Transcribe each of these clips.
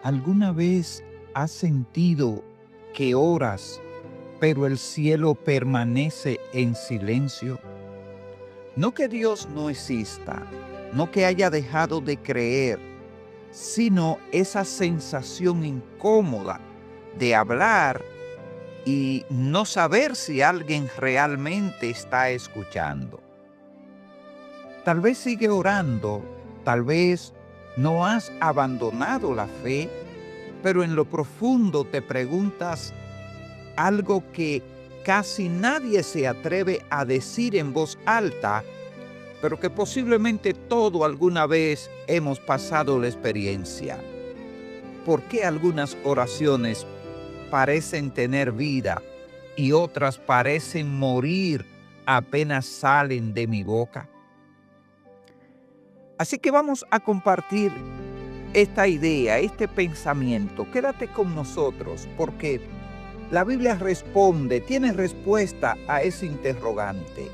¿Alguna vez has sentido que oras, pero el cielo permanece en silencio? No que Dios no exista, no que haya dejado de creer, sino esa sensación incómoda de hablar y no saber si alguien realmente está escuchando. Tal vez sigue orando, tal vez no has abandonado la fe, pero en lo profundo te preguntas algo que casi nadie se atreve a decir en voz alta, pero que posiblemente todo alguna vez hemos pasado la experiencia. ¿Por qué algunas oraciones parecen tener vida y otras parecen morir apenas salen de mi boca? Así que vamos a compartir esta idea, este pensamiento. Quédate con nosotros porque la Biblia responde, tiene respuesta a ese interrogante.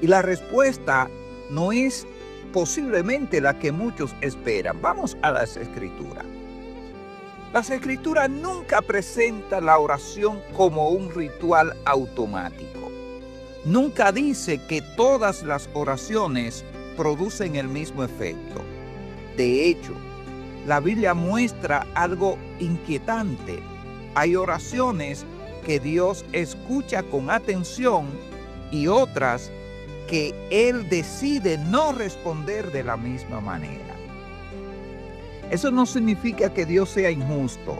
Y la respuesta no es posiblemente la que muchos esperan. Vamos a las Escrituras. Las Escrituras nunca presentan la oración como un ritual automático. Nunca dice que todas las oraciones producen el mismo efecto. De hecho, la Biblia muestra algo inquietante. Hay oraciones que Dios escucha con atención y otras que Él decide no responder de la misma manera. Eso no significa que Dios sea injusto.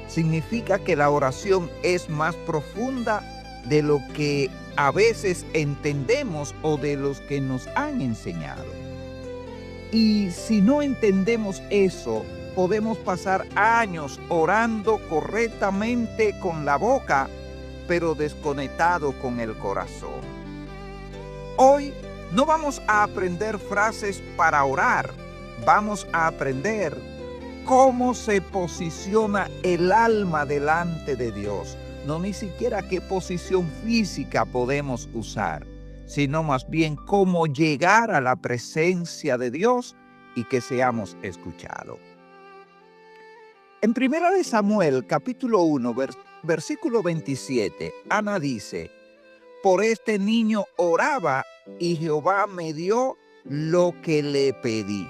Significa que la oración es más profunda de lo que a veces entendemos o de los que nos han enseñado. Y si no entendemos eso, podemos pasar años orando correctamente con la boca, pero desconectado con el corazón. Hoy no vamos a aprender frases para orar, vamos a aprender cómo se posiciona el alma delante de Dios. No ni siquiera qué posición física podemos usar, sino más bien cómo llegar a la presencia de Dios y que seamos escuchados. En 1 de Samuel, capítulo 1, versículo 27, Ana dice: por este niño oraba y Jehová me dio lo que le pedí.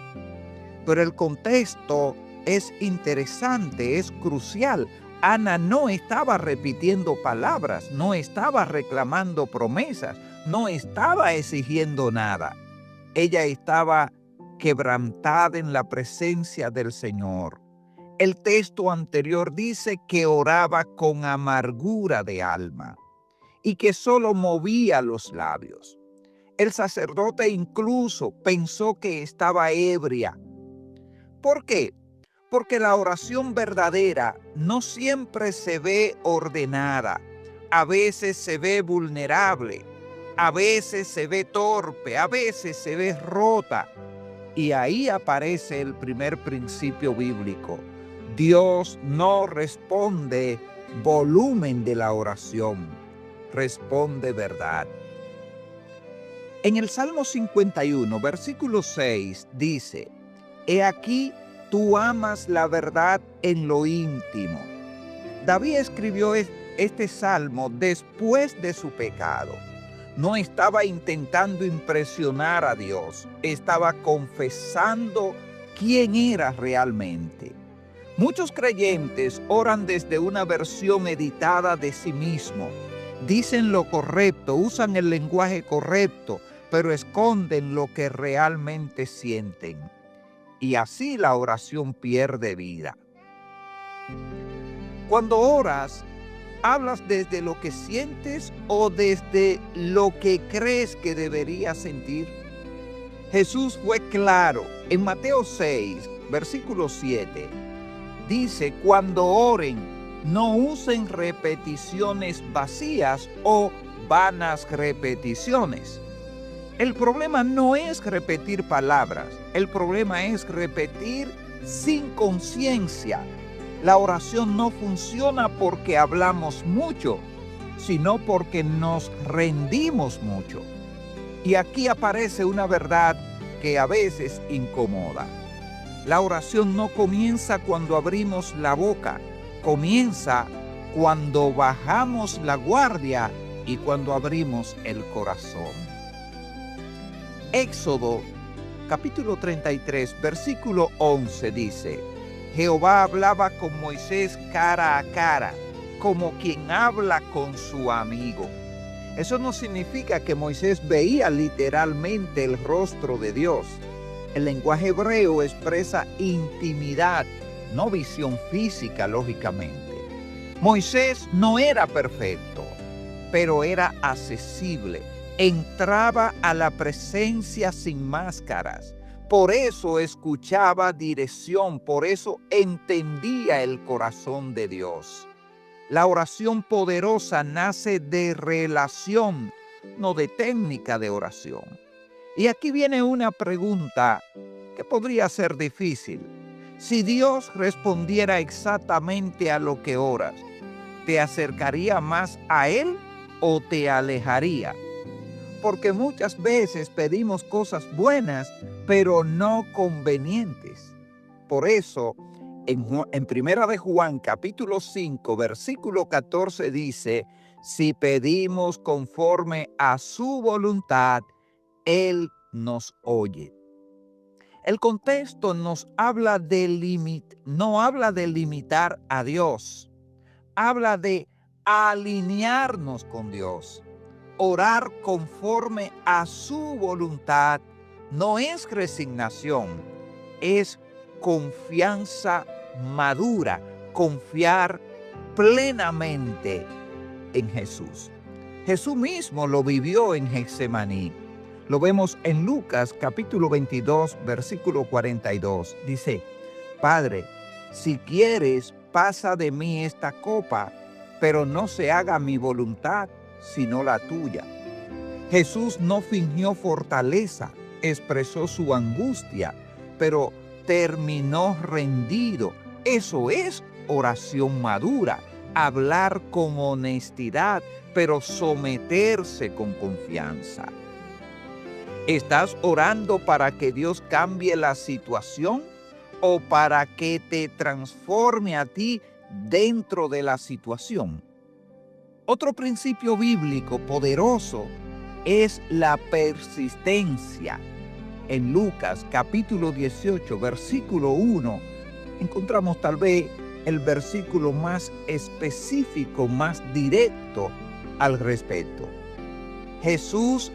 Pero el contexto es interesante, es crucial. Ana no estaba repitiendo palabras, no estaba reclamando promesas, no estaba exigiendo nada. Ella estaba quebrantada en la presencia del Señor. El texto anterior dice que oraba con amargura de alma y que solo movía los labios. El sacerdote incluso pensó que estaba ebria. ¿Por qué? Porque la oración verdadera no siempre se ve ordenada, a veces se ve vulnerable, a veces se ve torpe, a veces se ve rota. Y ahí aparece el primer principio bíblico. Dios no responde volumen de la oración, responde verdad. En el Salmo 51, versículo 6 dice: he aquí, tú amas la verdad en lo íntimo. David escribió este salmo después de su pecado. No estaba intentando impresionar a Dios, estaba confesando quién era realmente. Muchos creyentes oran desde una versión editada de sí mismo. Dicen lo correcto, usan el lenguaje correcto, pero esconden lo que realmente sienten. Y así la oración pierde vida. Cuando oras, ¿hablas desde lo que sientes o desde lo que crees que deberías sentir? Jesús fue claro. En Mateo 6, versículo 7, dice: cuando oren, no usen repeticiones vacías o vanas repeticiones. El problema no es repetir palabras, el problema es repetir sin conciencia. La oración no funciona porque hablamos mucho, sino porque nos rendimos mucho. Y aquí aparece una verdad que a veces incomoda. La oración no comienza cuando abrimos la boca, comienza cuando bajamos la guardia y cuando abrimos el corazón. Éxodo capítulo 33, versículo 11 dice: Jehová hablaba con Moisés cara a cara, como quien habla con su amigo. Eso no significa que Moisés veía literalmente el rostro de Dios. El lenguaje hebreo expresa intimidad, no visión física, lógicamente. Moisés no era perfecto, pero era accesible. Entraba a la presencia sin máscaras. Por eso escuchaba dirección, por eso entendía el corazón de Dios. La oración poderosa nace de relación, no de técnica de oración. Y aquí viene una pregunta que podría ser difícil. Si Dios respondiera exactamente a lo que oras, ¿te acercaría más a Él o te alejaría? Porque muchas veces pedimos cosas buenas, pero no convenientes. Por eso, en Primera de Juan, capítulo 5, versículo 14 dice: si pedimos conforme a su voluntad, Él nos oye. El contexto nos habla no habla de limitar a Dios, habla de alinearnos con Dios. Orar conforme a su voluntad no es resignación, es confianza madura, confiar plenamente en Jesús. Jesús mismo lo vivió en Getsemaní. Lo vemos en Lucas capítulo 22, versículo 42. Dice: Padre, si quieres, pasa de mí esta copa, pero no se haga mi voluntad, sino la tuya. Jesús no fingió fortaleza, expresó su angustia, pero terminó rendido. Eso es oración madura, hablar con honestidad, pero someterse con confianza. ¿Estás orando para que Dios cambie la situación o para que te transforme a ti dentro de la situación? Otro principio bíblico poderoso es la persistencia. En Lucas capítulo 18, versículo 1, encontramos tal vez el versículo más específico, más directo al respecto. Jesús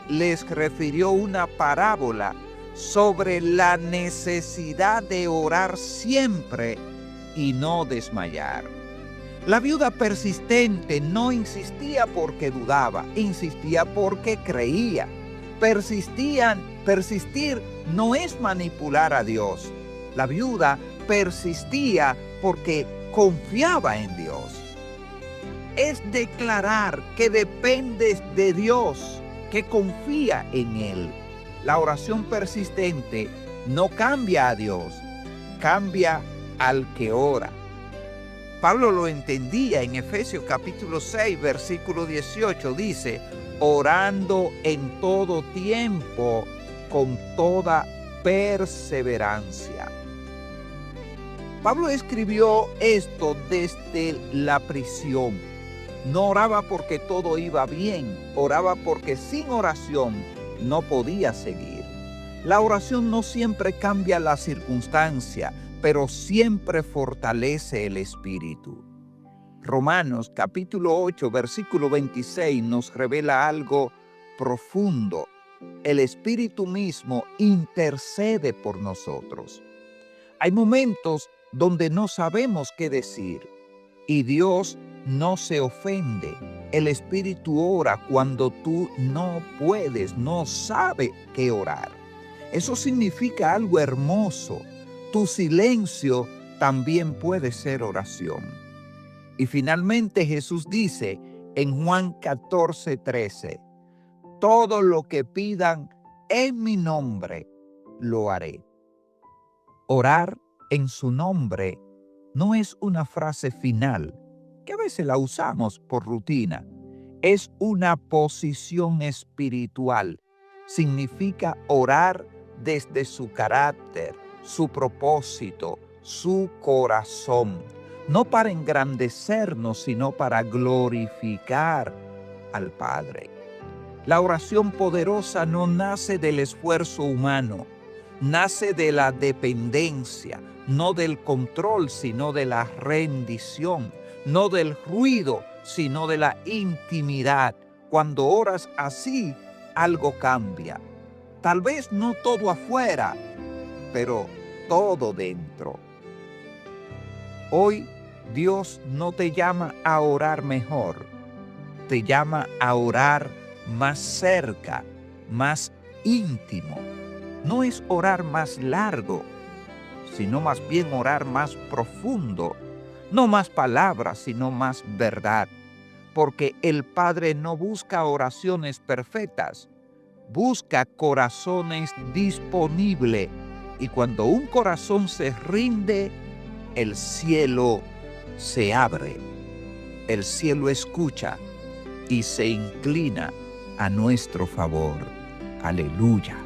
les refirió una parábola sobre la necesidad de orar siempre y no desmayar. La viuda persistente no insistía porque dudaba, insistía porque creía. Persistir no es manipular a Dios. La viuda persistía porque confiaba en Dios. Es declarar que dependes de Dios, que confía en Él. La oración persistente no cambia a Dios, cambia al que ora. Pablo lo entendía en Efesios capítulo 6, versículo 18, dice: orando en todo tiempo, con toda perseverancia. Pablo escribió esto desde la prisión. No oraba porque todo iba bien, oraba porque sin oración no podía seguir. La oración no siempre cambia la circunstancia, pero siempre fortalece el espíritu. Romanos capítulo 8, versículo 26 nos revela algo profundo. El Espíritu mismo intercede por nosotros. Hay momentos donde no sabemos qué decir y Dios no se ofende. El Espíritu ora cuando tú no puedes, no sabes qué orar. Eso significa algo hermoso. Tu silencio también puede ser oración. Y finalmente Jesús dice en Juan 14:13, todo lo que pidan en mi nombre, lo haré. Orar en su nombre no es una frase final, que a veces la usamos por rutina. Es una posición espiritual. Significa orar desde su carácter, su propósito, su corazón, no para engrandecernos, sino para glorificar al Padre. La oración poderosa no nace del esfuerzo humano, nace de la dependencia, no del control, sino de la rendición, no del ruido, sino de la intimidad. Cuando oras así, algo cambia. Tal vez no todo afuera, pero todo dentro. Hoy Dios no te llama a orar mejor, te llama a orar más cerca, más íntimo. No es orar más largo, sino más bien orar más profundo. No más palabras, sino más verdad. Porque el Padre no busca oraciones perfectas, busca corazones disponibles. Y cuando un corazón se rinde, el cielo se abre, el cielo escucha y se inclina a nuestro favor. Aleluya.